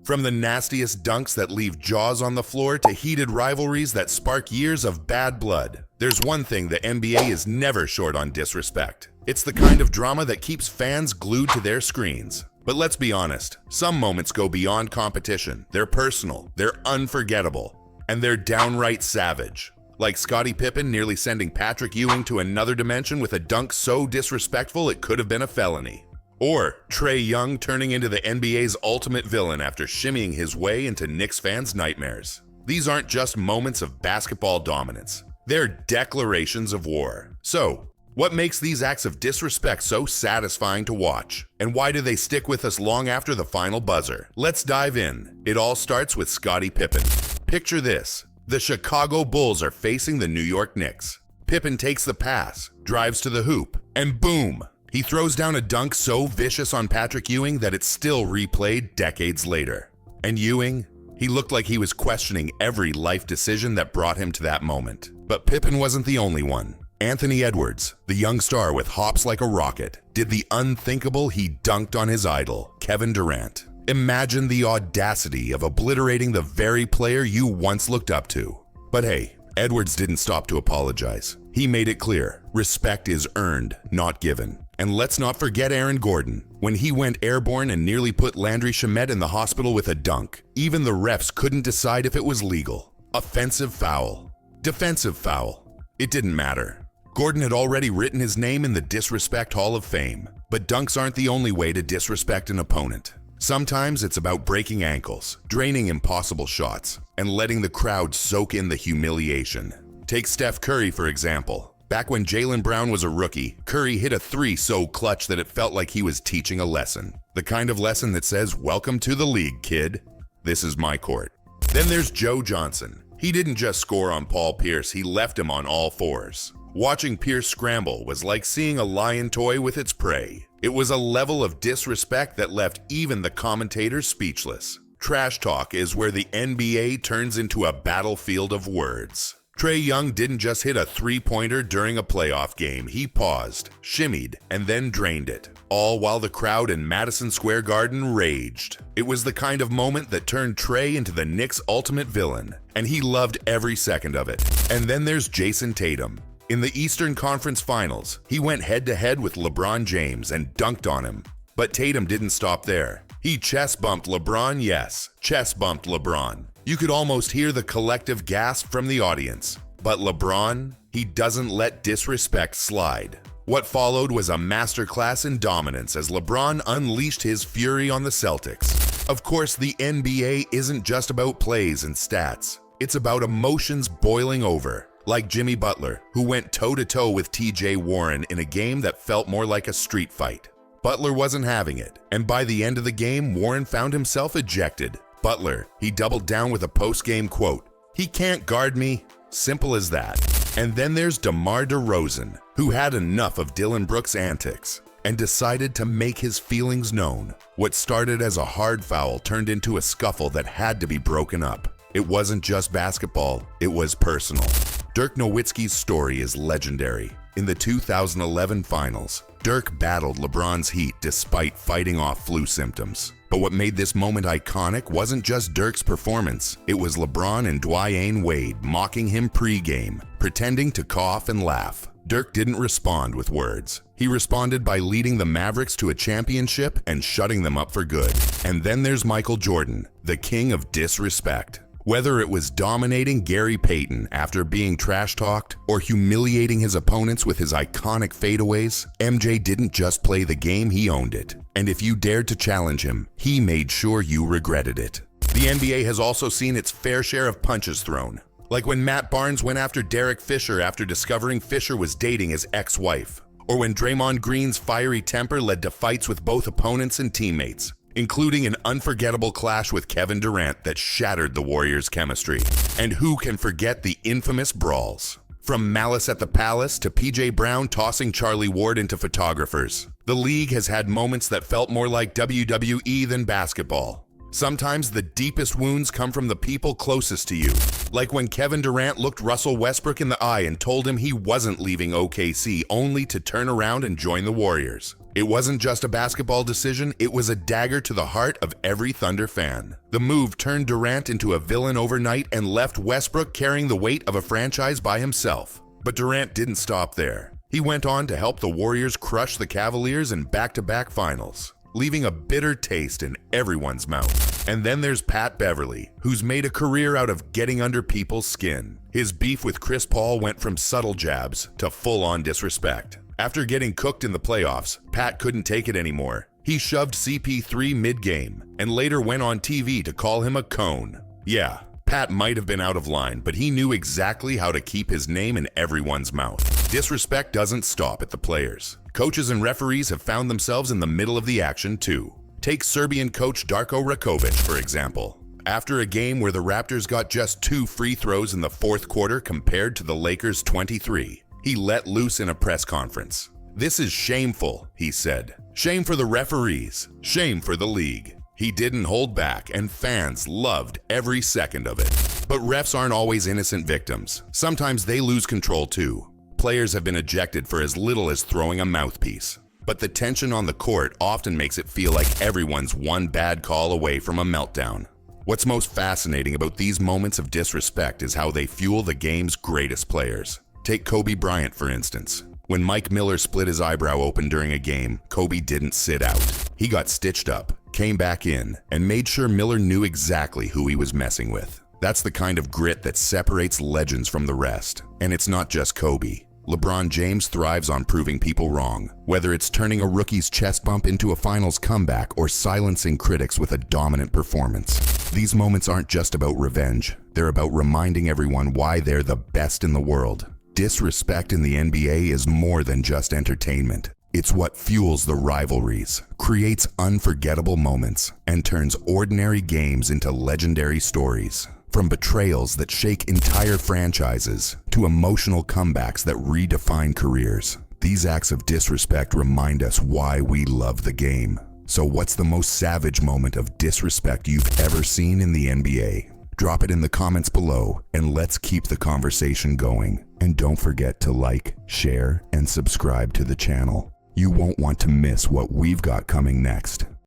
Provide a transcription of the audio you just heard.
From the nastiest dunks that leave jaws on the floor to heated rivalries that spark years of bad blood, there's one thing the NBA is never short on: disrespect. It's the kind of drama that keeps fans glued to their screens. But let's be honest, some moments go beyond competition. They're personal, they're unforgettable, and they're downright savage. Like Scottie Pippen nearly sending Patrick Ewing to another dimension with a dunk so disrespectful it could have been a felony. Or Trae Young turning into the NBA's ultimate villain after shimmying his way into Knicks fans' nightmares. These aren't just moments of basketball dominance. They're declarations of war. So, what makes these acts of disrespect so satisfying to watch? And why do they stick with us long after the final buzzer? Let's dive in. It all starts with Scottie Pippen. Picture this. The Chicago Bulls are facing the New York Knicks. Pippen takes the pass, drives to the hoop, and boom! He throws down a dunk so vicious on Patrick Ewing that it's still replayed decades later. And Ewing? He looked like he was questioning every life decision that brought him to that moment. But Pippen wasn't the only one. Anthony Edwards, the young star with hops like a rocket, did the unthinkable. He dunked on his idol, Kevin Durant. Imagine the audacity of obliterating the very player you once looked up to. But hey, Edwards didn't stop to apologize. He made it clear, respect is earned, not given. And let's not forget Aaron Gordon. When he went airborne and nearly put Landry Shamet in the hospital with a dunk, even the refs couldn't decide if it was legal. Offensive foul. Defensive foul. It didn't matter. Gordon had already written his name in the Disrespect Hall of Fame. But dunks aren't the only way to disrespect an opponent. Sometimes it's about breaking ankles, draining impossible shots, and letting the crowd soak in the humiliation. Take Steph Curry, for example. Back when Jaylen Brown was a rookie, Curry hit a three so clutch that it felt like he was teaching a lesson. The kind of lesson that says, "Welcome to the league, kid. This is my court." Then there's Joe Johnson. He didn't just score on Paul Pierce, he left him on all fours. Watching Pierce scramble was like seeing a lion toy with its prey. It was a level of disrespect that left even the commentators speechless. Trash talk is where the NBA turns into a battlefield of words. Trae Young didn't just hit a three-pointer during a playoff game. He paused, shimmied, and then drained it, all while the crowd in Madison Square Garden raged. It was the kind of moment that turned Trae into the Knicks' ultimate villain, and he loved every second of it. And then there's Jason Tatum. In the Eastern Conference Finals, he went head-to-head with LeBron James and dunked on him. But Tatum didn't stop there. He chest-bumped LeBron, yes, chest-bumped LeBron. You could almost hear the collective gasp from the audience. But LeBron, he doesn't let disrespect slide. What followed was a masterclass in dominance as LeBron unleashed his fury on the Celtics. Of course, the NBA isn't just about plays and stats. It's about emotions boiling over. Like Jimmy Butler, who went toe-to-toe with TJ Warren in a game that felt more like a street fight. Butler wasn't having it, and by the end of the game, Warren found himself ejected. Butler, he doubled down with a post-game quote, "He can't guard me." Simple as that. And then there's DeMar DeRozan, who had enough of Dillon Brooks' antics and decided to make his feelings known. What started as a hard foul turned into a scuffle that had to be broken up. It wasn't just basketball, it was personal. Dirk Nowitzki's story is legendary. In the 2011 finals, Dirk battled LeBron's heat despite fighting off flu symptoms. But what made this moment iconic wasn't just Dirk's performance. It was LeBron and Dwyane Wade mocking him pre-game, pretending to cough and laugh. Dirk didn't respond with words. He responded by leading the Mavericks to a championship and shutting them up for good. And then there's Michael Jordan, the king of disrespect. Whether it was dominating Gary Payton after being trash-talked or humiliating his opponents with his iconic fadeaways, MJ didn't just play the game, he owned it. And if you dared to challenge him, he made sure you regretted it. The NBA has also seen its fair share of punches thrown. Like when Matt Barnes went after Derek Fisher after discovering Fisher was dating his ex-wife. Or when Draymond Green's fiery temper led to fights with both opponents and teammates, including an unforgettable clash with Kevin Durant that shattered the Warriors' chemistry. And who can forget the infamous brawls? From Malice at the Palace to PJ Brown tossing Charlie Ward into photographers, the league has had moments that felt more like WWE than basketball. Sometimes the deepest wounds come from the people closest to you. Like when Kevin Durant looked Russell Westbrook in the eye and told him he wasn't leaving OKC only to turn around and join the Warriors. It wasn't just a basketball decision, it was a dagger to the heart of every Thunder fan. The move turned Durant into a villain overnight and left Westbrook carrying the weight of a franchise by himself. But Durant didn't stop there. He went on to help the Warriors crush the Cavaliers in back-to-back finals, leaving a bitter taste in everyone's mouth. And then there's Pat Beverley, who's made a career out of getting under people's skin. His beef with Chris Paul went from subtle jabs to full-on disrespect. After getting cooked in the playoffs, Pat couldn't take it anymore. He shoved CP3 mid-game and later went on TV to call him a cone. Yeah, Pat might have been out of line, but he knew exactly how to keep his name in everyone's mouth. Disrespect doesn't stop at the players. Coaches and referees have found themselves in the middle of the action too. Take Serbian coach Darko Rakovic, for example. After a game where the Raptors got just 2 free throws in the fourth quarter compared to the Lakers' 23, he let loose in a press conference. "This is shameful," he said. "Shame for the referees, shame for the league." He didn't hold back, and fans loved every second of it. But refs aren't always innocent victims. Sometimes they lose control too. Players have been ejected for as little as throwing a mouthpiece. But the tension on the court often makes it feel like everyone's one bad call away from a meltdown. What's most fascinating about these moments of disrespect is how they fuel the game's greatest players. Take Kobe Bryant, for instance. When Mike Miller split his eyebrow open during a game, Kobe didn't sit out. He got stitched up, came back in, and made sure Miller knew exactly who he was messing with. That's the kind of grit that separates legends from the rest. And it's not just Kobe. LeBron James thrives on proving people wrong, whether it's turning a rookie's chest bump into a finals comeback or silencing critics with a dominant performance. These moments aren't just about revenge. They're about reminding everyone why they're the best in the world. Disrespect in the NBA is more than just entertainment. It's what fuels the rivalries, creates unforgettable moments, and turns ordinary games into legendary stories. From betrayals that shake entire franchises to emotional comebacks that redefine careers, these acts of disrespect remind us why we love the game. So what's the most savage moment of disrespect you've ever seen in the NBA? Drop it in the comments below, and let's keep the conversation going. And don't forget to like, share, and subscribe to the channel. You won't want to miss what we've got coming next.